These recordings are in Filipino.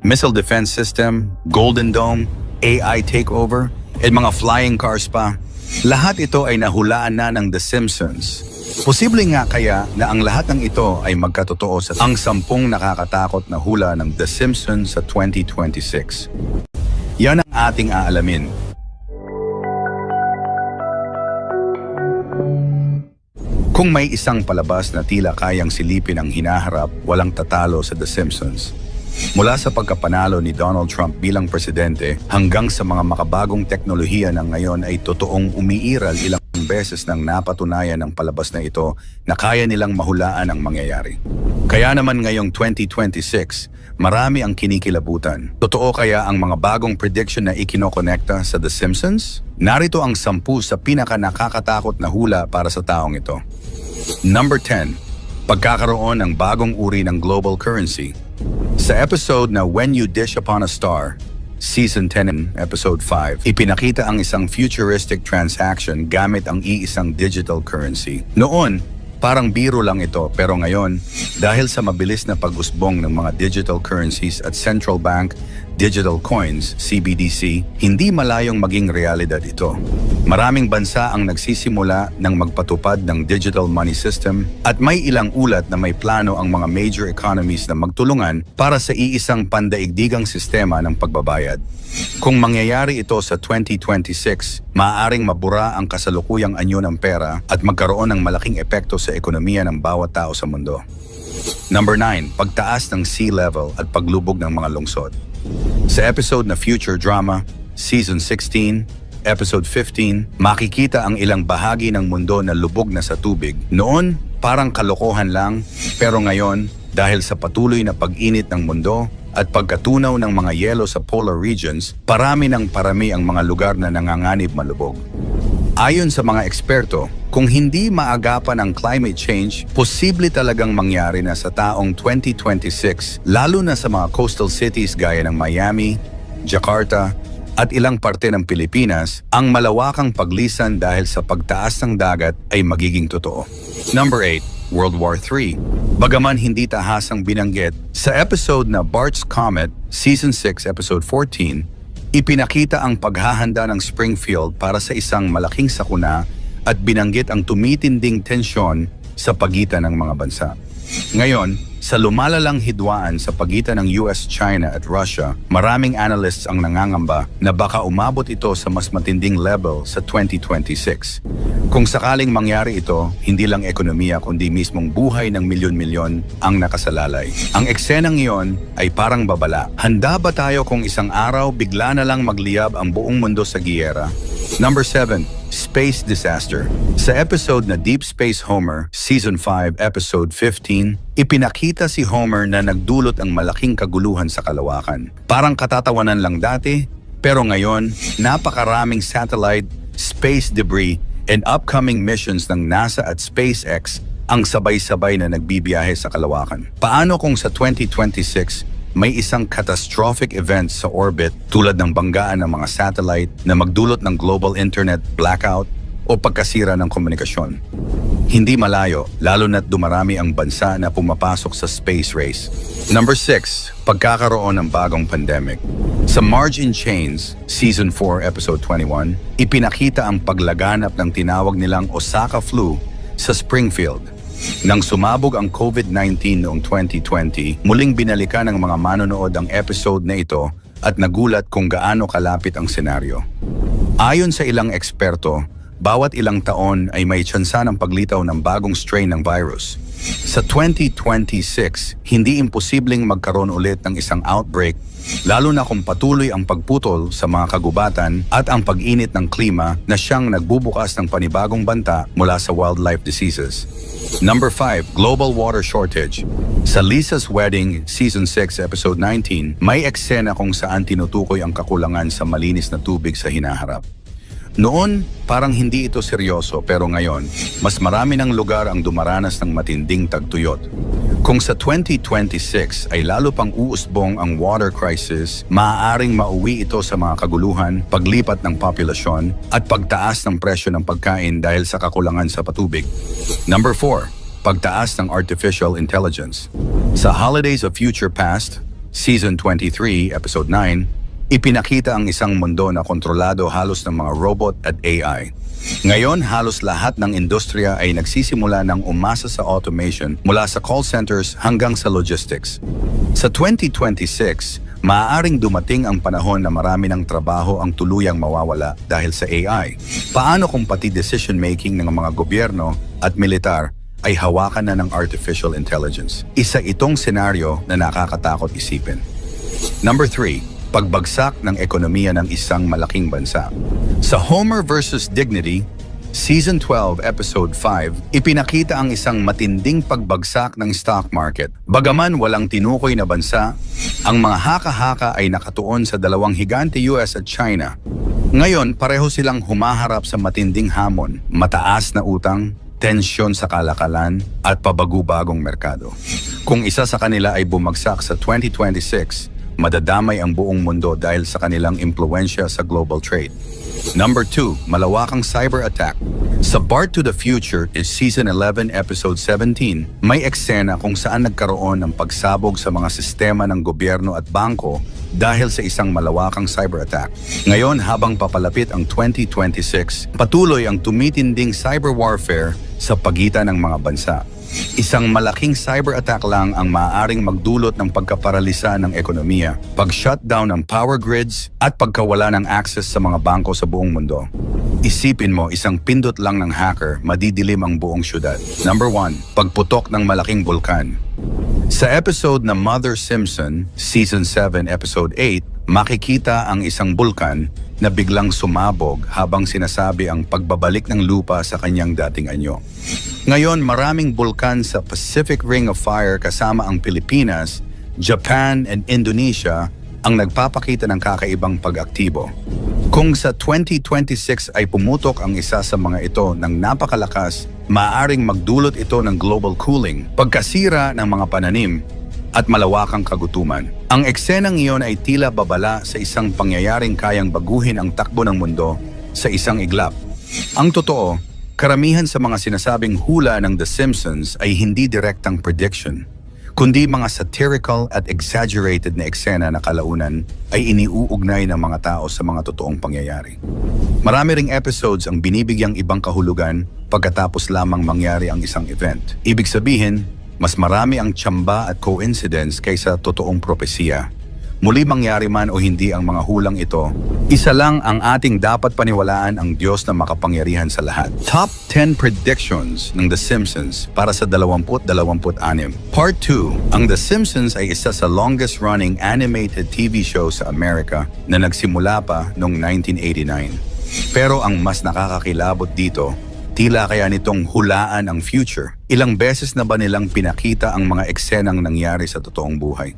Missile defense system, Golden Dome, AI takeover, at mga flying cars pa. Lahat ito ay nahulaan na ng The Simpsons. Posible nga kaya na ang lahat ng ito ay magkatotoo sa ang 10 nakakatakot na hula ng The Simpsons sa 2026. Yan ang ating aalamin. Kung may isang palabas na tila kayang silipin ang hinaharap, walang tatalo sa The Simpsons. Mula sa pagkapanalo ni Donald Trump bilang presidente hanggang sa mga makabagong teknolohiya na ngayon ay totoong umiiral ilang beses nang napatunayan ng palabas na ito na kaya nilang mahulaan ang mangyayari. Kaya naman ngayong 2026, marami ang kinikilabutan. Totoo kaya ang mga bagong prediction na ikinokonekta sa The Simpsons? Narito ang 10 sa pinaka-nakakatakot na hula para sa taong ito. Number 10. Pagkakaroon ng bagong uri ng global currency. Sa episode na When You Dish Upon a Star, Season 10, Episode 5, ipinakita ang isang futuristic transaction gamit ang iisang digital currency. Noon, parang biro lang ito, pero ngayon, dahil sa mabilis na pag-usbong ng mga digital currencies at central bank digital coins, CBDC, hindi malayong maging realidad ito. Maraming bansa ang nagsisimula ng magpatupad ng digital money system at may ilang ulat na may plano ang mga major economies na magtulungan para sa iisang pandaigdigang sistema ng pagbabayad. Kung mangyayari ito sa 2026, maaaring mabura ang kasalukuyang anyo ng pera at magkaroon ng malaking epekto sa ekonomiya ng bawat tao sa mundo. Number 9. Pagtaas ng sea level at paglubog ng mga lungsod. Sa episode na Future Drama, Season 16, Episode 15, makikita ang ilang bahagi ng mundo na lubog na sa tubig. Noon, parang kalokohan lang, pero ngayon, dahil sa patuloy na pag-init ng mundo at pagkatunaw ng mga yelo sa polar regions, parami ng parami ang mga lugar na nanganganib malubog. Ayon sa mga eksperto, kung hindi maagapan ang climate change, posible talagang mangyari na sa taong 2026, lalo na sa mga coastal cities gaya ng Miami, Jakarta, at ilang parte ng Pilipinas, ang malawakang paglisan dahil sa pagtaas ng dagat ay magiging totoo. Number 8. World War III. Bagaman hindi tahasang binanggit, sa episode na Bart's Comet, Season 6, Episode 14, ipinakita ang paghahanda ng Springfield para sa isang malaking sakuna at binanggit ang tumitinding tensyon sa pagitan ng mga bansa. Ngayon, sa lumalalang hidwaan sa pagitan ng US, China at Russia, maraming analysts ang nangangamba na baka umabot ito sa mas matinding level sa 2026. Kung sakaling mangyari ito, hindi lang ekonomiya kundi mismong buhay ng milyon-milyon ang nakasalalay. Ang eksenang iyon ay parang babala. Handa ba tayo kung isang araw bigla na lang magliyab ang buong mundo sa giyera? Number 7. Space Disaster. Sa episode na Deep Space Homer, Season 5, Episode 15, ipinakita si Homer na nagdulot ang malaking kaguluhan sa kalawakan. Parang katatawanan lang dati, pero ngayon, napakaraming satellite, space debris, and upcoming missions ng NASA at SpaceX ang sabay-sabay na nagbibiyahe sa kalawakan. Paano kung sa 2026, may isang catastrophic event sa orbit tulad ng banggaan ng mga satellite na magdulot ng global internet blackout o pagkasira ng komunikasyon? Hindi malayo, lalo na't dumarami ang bansa na pumapasok sa space race. Number 6. Pagkakaroon ng bagong pandemic. Sa Marge in Chains, Season 4, Episode 21, ipinakita ang paglaganap ng tinawag nilang Osaka flu sa Springfield. Nang sumabog ang COVID-19 noong 2020, muling binalikan ng mga manonood ang episode na ito at nagulat kung gaano kalapit ang senaryo. Ayon sa ilang eksperto, bawat ilang taon ay may tsansa ng paglitaw ng bagong strain ng virus. Sa 2026, hindi imposibleng magkaroon ulit ng isang outbreak, lalo na kung patuloy ang pagputol sa mga kagubatan at ang pag-init ng klima na siyang nagbubukas ng panibagong banta mula sa wildlife diseases. Number 5. Global water shortage. Sa Lisa's Wedding, Season 6, Episode 19, may eksena kung saan tinutukoy ang kakulangan sa malinis na tubig sa hinaharap. Noon, parang hindi ito seryoso, pero ngayon, mas marami ng lugar ang dumaranas ng matinding tagtuyot. Kung sa 2026 ay lalo pang uusbong ang water crisis, maaaring mauwi ito sa mga kaguluhan, paglipat ng populasyon, at pagtaas ng presyo ng pagkain dahil sa kakulangan sa patubig. Number 4. Pagtaas ng artificial intelligence. Sa Holidays of Future Past, Season 23, Episode 9, ipinakita ang isang mundo na kontrolado halos ng mga robot at AI. Ngayon, halos lahat ng industriya ay nagsisimula ng umasa sa automation mula sa call centers hanggang sa logistics. Sa 2026, maaaring dumating ang panahon na marami ng trabaho ang tuluyang mawawala dahil sa AI. Paano kung pati decision-making ng mga gobyerno at militar ay hawakan na ng artificial intelligence? Isa itong senaryo na nakakatakot isipin. Number 3. Pagbagsak ng ekonomiya ng isang malaking bansa. Sa Homer vs. Dignity, Season 12, Episode 5, ipinakita ang isang matinding pagbagsak ng stock market. Bagaman walang tinukoy na bansa, ang mga haka-haka ay nakatuon sa dalawang higante US at China. Ngayon, pareho silang humaharap sa matinding hamon, mataas na utang, tensyon sa kalakalan, at pabago-bagong merkado. Kung isa sa kanila ay bumagsak sa 2026, madadamay ang buong mundo dahil sa kanilang impluensya sa global trade. Number 2, malawakang cyber attack. Sa Bart to the Future is Season 11, Episode 17, may eksena kung saan nagkaroon ng pagsabog sa mga sistema ng gobyerno at bangko dahil sa isang malawakang cyber attack. Ngayon, habang papalapit ang 2026, patuloy ang tumitinding cyber warfare sa pagitan ng mga bansa. Isang malaking cyber attack lang ang maaaring magdulot ng pagkaparalisa ng ekonomiya, pag-shutdown ng power grids, at pagkawala ng access sa mga bangko sa buong mundo. Isipin mo, isang pindot lang ng hacker, madidilim ang buong syudad. Number 1, pagputok ng malaking bulkan. Sa episode na Mother Simpson, Season 7, Episode 8, makikita ang isang bulkan na biglang sumabog habang sinasabi ang pagbabalik ng lupa sa kanyang dating anyo. Ngayon, maraming bulkan sa Pacific Ring of Fire kasama ang Pilipinas, Japan, and Indonesia ang nagpapakita ng kakaibang pag-aktibo. Kung sa 2026 ay pumutok ang isa sa mga ito ng napakalakas, maaaring magdulot ito ng global cooling, pagkasira ng mga pananim, at malawakang kagutuman. Ang eksenang iyon ay tila babala sa isang pangyayaring kayang baguhin ang takbo ng mundo sa isang iglap. Ang totoo, karamihan sa mga sinasabing hula ng The Simpsons ay hindi direktang prediction, kundi mga satirical at exaggerated na eksena na kalaunan ay iniuugnay ng mga tao sa mga totoong pangyayari. Marami ring episodes ang binibigyang ibang kahulugan pagkatapos lamang mangyari ang isang event. Ibig sabihin, mas marami ang tsamba at coincidence kaysa totoong propesiya. Muli mangyari man o hindi ang mga hulang ito, isa lang ang ating dapat paniwalaan, ang Diyos na makapangyarihan sa lahat. Top 10 Predictions ng The Simpsons para sa 2026. Part 2. Ang The Simpsons ay isa sa longest-running animated TV show sa Amerika na nagsimula pa noong 1989. Pero ang mas nakakakilabot dito, tila kaya nitong hulaan ang future. Ilang beses na ba nilang pinakita ang mga eksenang nangyari sa totoong buhay?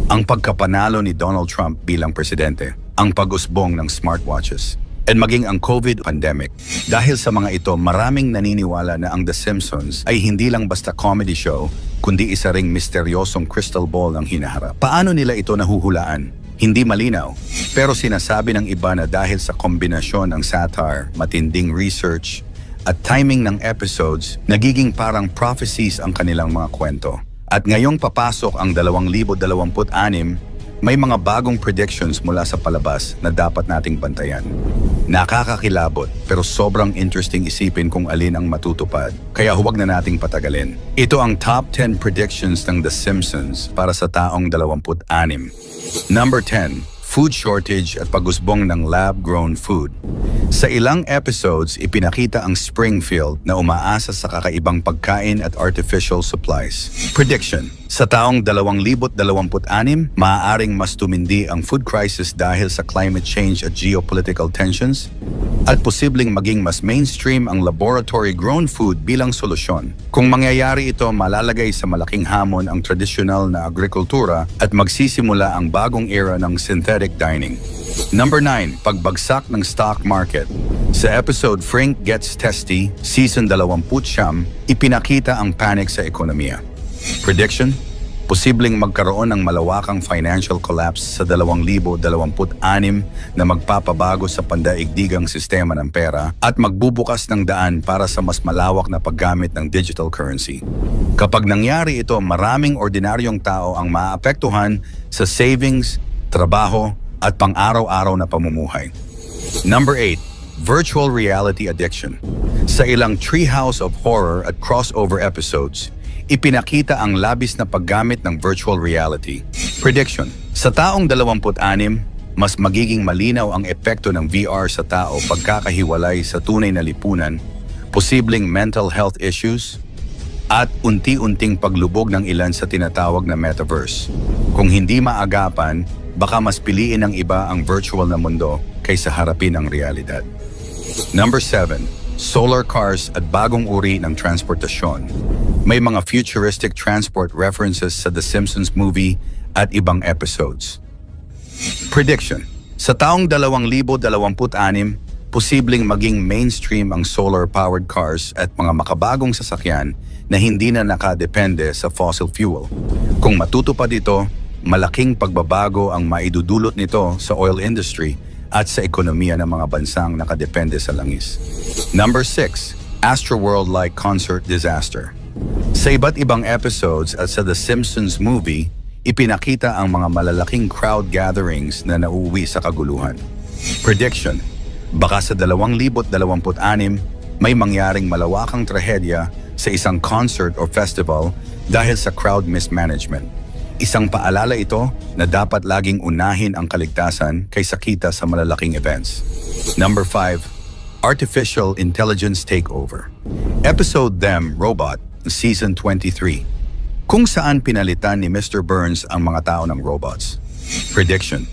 Ang pagkapanalo ni Donald Trump bilang presidente, ang pag-usbong ng smartwatches, at maging ang COVID pandemic. Dahil sa mga ito, maraming naniniwala na ang The Simpsons ay hindi lang basta comedy show, kundi isa ring misteryosong crystal ball ang hinaharap. Paano nila ito nahuhulaan? Hindi malinaw, pero sinasabi ng iba na dahil sa kombinasyon ng satire, matinding research, at timing ng episodes, nagiging parang prophecies ang kanilang mga kwento. At ngayong papasok ang 2026, may mga bagong predictions mula sa palabas na dapat nating bantayan. Nakakakilabot pero sobrang interesting isipin kung alin ang matutupad, kaya huwag na nating patagalin. Ito ang top 10 predictions ng The Simpsons para sa taong 26. Number 10. Food shortage at pag-usbong ng lab-grown food. Sa ilang episodes, ipinakita ang Springfield na umaasa sa kakaibang pagkain at artificial supplies. Prediction. Sa taong 2026, maaaring mas tumindi ang food crisis dahil sa climate change at geopolitical tensions, at posibleng maging mas mainstream ang laboratory-grown food bilang solusyon. Kung mangyayari ito, malalagay sa malaking hamon ang tradisyonal na agrikultura at magsisimula ang bagong era ng synthetic dining. Number 9. Pagbagsak ng stock market. Sa episode Frank Gets Testy, Season 20, ipinakita ang panic sa ekonomiya. Prediction? Posibleng magkaroon ng malawakang financial collapse sa 2026 na magpapabago sa pandaigdigang sistema ng pera at magbubukas ng daan para sa mas malawak na paggamit ng digital currency. Kapag nangyari ito, maraming ordinaryong tao ang maapektuhan sa savings, trabaho, at pang-araw-araw na pamumuhay. Number 8. Virtual reality addiction. Sa ilang Treehouse of Horror at crossover episodes, ipinakita ang labis na paggamit ng virtual reality. Prediction: sa taong 26, mas magiging malinaw ang epekto ng VR sa tao pagkakahiwalay sa tunay na lipunan, posibleng mental health issues, at unti-unting paglubog ng ilan sa tinatawag na metaverse. Kung hindi maagapan, baka mas piliin ng iba ang virtual na mundo kaysa harapin ang realidad. Number 7. Solar cars at bagong uri ng transportasyon. May mga futuristic transport references sa The Simpsons movie at ibang episodes. Prediction: sa taong 2026, posibleng maging mainstream ang solar-powered cars at mga makabagong sasakyan na hindi na nakadepende sa fossil fuel. Kung matutupad ito, malaking pagbabago ang maidudulot nito sa oil industry at sa ekonomiya ng mga bansang nakadepende sa langis. Number 6. Astroworld-like concert disaster. Sa iba't ibang episodes at sa The Simpsons movie, ipinakita ang mga malalaking crowd gatherings na nauuwi sa kaguluhan. Prediction: baka sa 2026, may mangyaring malawakang trahedya sa isang concert o festival dahil sa crowd mismanagement. Isang paalala ito na dapat laging unahin ang kaligtasan kaysa kita sa malalaking events. Number 5. Artificial Intelligence Takeover. Episode Them, Robot, Season 23. Kung saan pinalitan ni Mr. Burns ang mga tao ng robots. Prediction: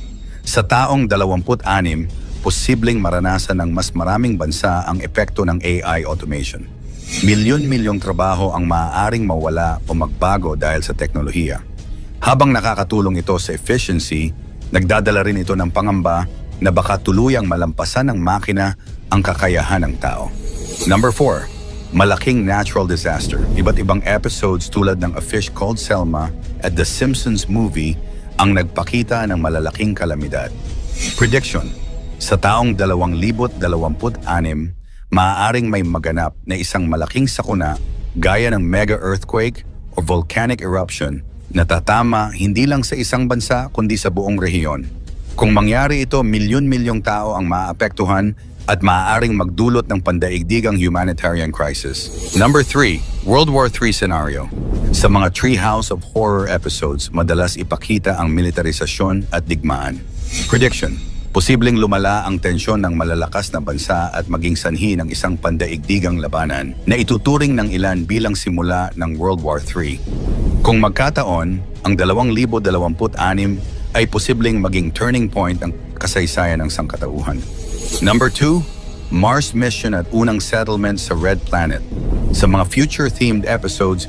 sa taong 26, posibleng maranasan ng mas maraming bansa ang epekto ng AI automation. Milyon-milyong trabaho ang maaaring mawala o magbago dahil sa teknolohiya. Habang nakakatulong ito sa efficiency, nagdadala rin ito ng pangamba na baka tuluyang malampasan ng makina ang kakayahan ng tao. Number 4. Malaking natural disaster. Iba't ibang episodes tulad ng A Fish Called Selma at The Simpsons movie ang nagpakita ng malalaking kalamidad. Prediction: sa taong 2026, maaaring may maganap na isang malaking sakuna gaya ng mega earthquake o volcanic eruption na tatama hindi lang sa isang bansa kundi sa buong rehiyon. Kung mangyari ito, milyon-milyong tao ang maapektuhan at maaaring magdulot ng pandaigdigang humanitarian crisis. Number 3. World War III scenario. Sa mga Treehouse of Horror episodes, madalas ipakita ang militarisasyon at digmaan. Prediction: posibleng lumala ang tensyon ng malalakas na bansa at maging sanhi ng isang pandaigdigang labanan na ituturing ng ilan bilang simula ng World War III. Kung magkataon, ang 2026 ay posibleng maging turning point ng kasaysayan ng sangkatauhan. Number 2. Mars mission at unang settlement sa Red Planet. Sa mga future-themed episodes,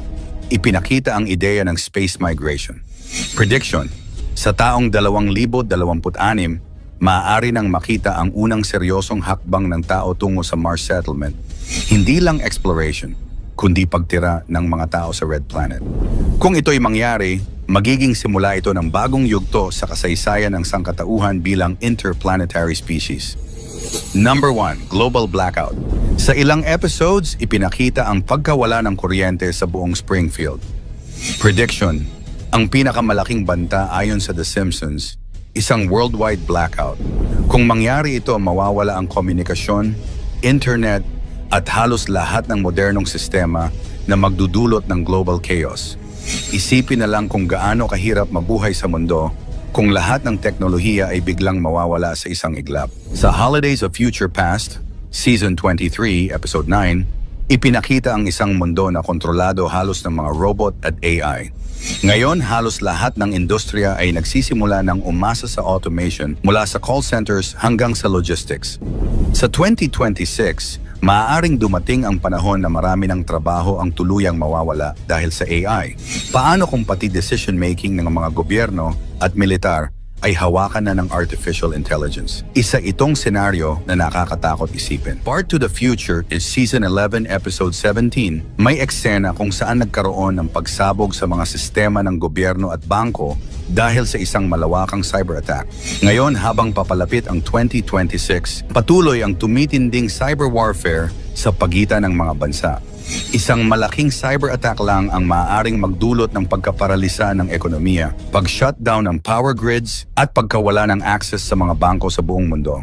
ipinakita ang ideya ng space migration. Prediction: sa taong 2026, maaari nang makita ang unang seryosong hakbang ng tao tungo sa Mars settlement. Hindi lang exploration, kundi pagtira ng mga tao sa Red Planet. Kung ito'y mangyari, magiging simula ito ng bagong yugto sa kasaysayan ng sangkatauhan bilang interplanetary species. Number 1. Global blackout. Sa ilang episodes, ipinakita ang pagkawala ng kuryente sa buong Springfield. Prediction: ang pinakamalaking banta ayon sa The Simpsons, isang worldwide blackout. Kung mangyari ito, mawawala ang komunikasyon, internet, at halos lahat ng modernong sistema na magdudulot ng global chaos. Isipin na lang kung gaano kahirap mabuhay sa mundo kung lahat ng teknolohiya ay biglang mawawala sa isang iglap. Sa Holidays of Future Past, Season 23, Episode 9, ipinakita ang isang mundo na kontrolado halos ng mga robot at AI. Ngayon, halos lahat ng industriya ay nagsisimula ng umasa sa automation mula sa call centers hanggang sa logistics. Sa 2026, maaaring dumating ang panahon na marami ng trabaho ang tuluyang mawawala dahil sa AI. Paano kung pati decision-making ng mga gobyerno at militar ay hawakan na ng artificial intelligence. Isa itong senaryo na nakakatakot isipin. Part to the Future is Season 11, Episode 17. May eksena kung saan nagkaroon ng pagsabog sa mga sistema ng gobyerno at bangko dahil sa isang malawakang cyber attack. Ngayon, habang papalapit ang 2026, patuloy ang tumitinding cyber warfare sa pagitan ng mga bansa. Isang malaking cyber attack lang ang maaaring magdulot ng pagkaparalisa ng ekonomiya, pag-shutdown ng power grids, at pagkawala ng access sa mga bangko sa buong mundo.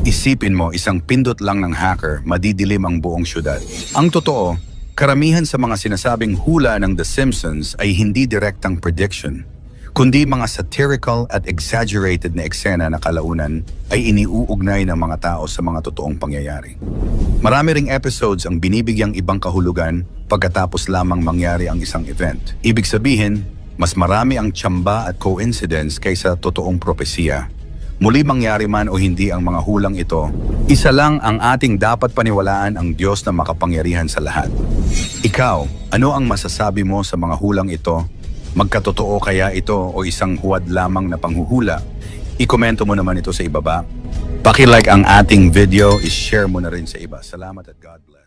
Isipin mo, isang pindot lang ng hacker, madidilim ang buong syudad. Ang totoo, karamihan sa mga sinasabing hula ng The Simpsons ay hindi direktang prediction, kundi mga satirical at exaggerated na eksena na kalaunan ay iniuugnay ng mga tao sa mga totoong pangyayari. Marami ring episodes ang binibigyang ibang kahulugan pagkatapos lamang mangyari ang isang event. Ibig sabihin, mas marami ang tsamba at coincidence kaysa totoong propesiya. Muli mangyari man o hindi ang mga hulang ito, isa lang ang ating dapat paniwalaan, ang Diyos na makapangyarihan sa lahat. Ikaw, ano ang masasabi mo sa mga hulang ito? Magkatotoo kaya ito o isang huwad lamang na panghuhula? I-komento mo naman ito sa ibaba. Paki-like ang ating video, i-share mo na rin sa iba. Salamat at God bless.